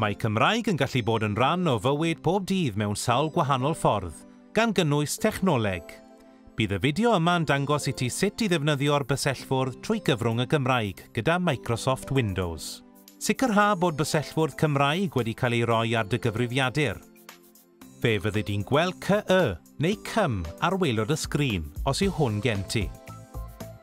Mae Cymraeg yn gallu bod yn rhan o fywyd pob dydd mewn sawl gwahanol ffordd, gan gynnwys technoleg. Bydd y fideo yma'n dangos i ti sut i ddefnyddio'r bysellfwrdd trwy gyfrwng y Gymraeg gyda Microsoft Windows. Sicrha bod bysellfwrdd Cymraeg wedi cael ei roi ar dy gyfrifiadur. Fe fyddi di'n gweld CY neu CYM ar waelod y sgrin os yw hwn gen ti.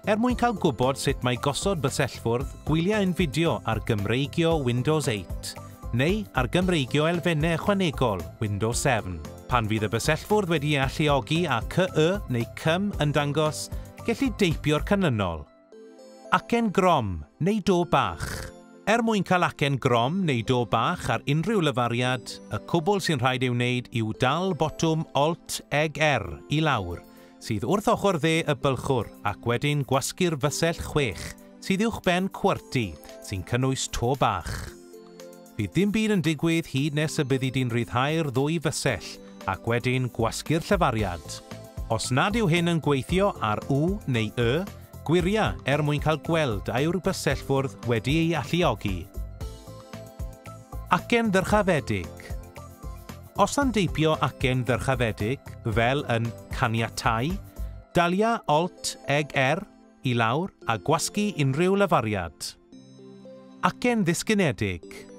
Mwyn cael gwybod sut mae gosod bysellfwrdd, gwyliau ein fideo ar Gymreigio Windows 8 neu ar Gymreigio elfennau ychwanegol Windows 7. Pan fydd y bysellfwrdd wedi ei alluogi a CY neu CYM yn dangos, gellu deipio'r canlynol. Acen grom neu do bach. Mwyn cael acen grom neu do bach ar unrhyw lyfariad, y cwbl sy'n rhaid i'w wneud yw dal botwm Alt-R i lawr, sydd wrth ochr dde y bylchwr ac wedyn gwasgu'r fysell 6 sydd uwchben QWERTY sy'n cynnwys to bach. Bydd dim byd yn digwydd hyd nes y byddi di'n rhyddhau'r ddwy fysell ac wedyn gwasgu'r llyfariad. Os nad yw hyn yn gweithio ar W neu Y, gwiria mwyn cael gweld a yw'r bysellfwrdd wedi ei alluogi. Acen ddyrchafedig. Os yn deipio acen ddyrchafedig, fel yn caniatáu, dalia Alt-R i lawr a gwasgu unrhyw lyfariad. Acen ddisgynedig.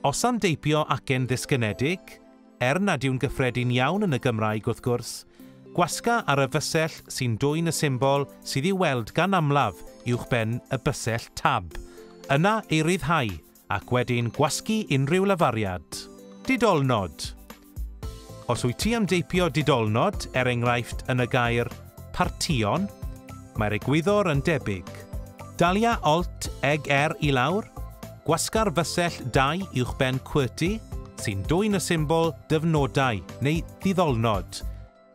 Os yn deipio acen ddisgynedig, nad yw'n gyffredin iawn yn y Gymraeg wrth gwrs, gwasga ar y fysell sy'n dwyn y symbol sydd i'w weld gan amlaf uwchben y bysell tab. Yna ei ryddhau ac wedyn gwasgu unrhyw lyfariad. Didolnod. Os wyt ti am deipio didolnod, enghraifft yn y gair partïon, mae'r egwyddor yn debyg. Dalia Alt-R i lawr, gwasga'r fysell 2 uwchben QWERTY sy'n dwyn y symbol dyfnodau neu ddiddolnod.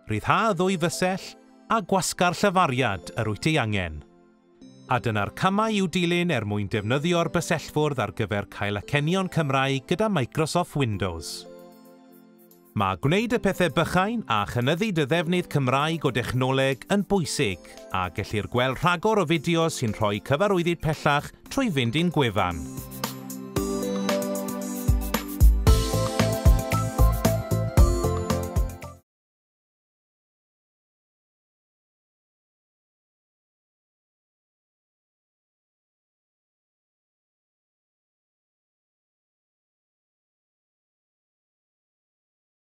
Ryddha ddwy fysell a gwasga'r llyfariad yr wyt ti angen. A dyna'r camau i'w dilyn mwyn defnyddio'r bysellfwrdd ar gyfer cael acenion Cymraeg gyda Microsoft Windows. Mae gwneud y pethau bychain a chynyddu dy ddefnydd Cymraeg o dechnoleg yn bwysig a gellir gweld rhagor o fideos sy'n rhoi cyfarwyddyd pellach trwy fynd i'n gwefan.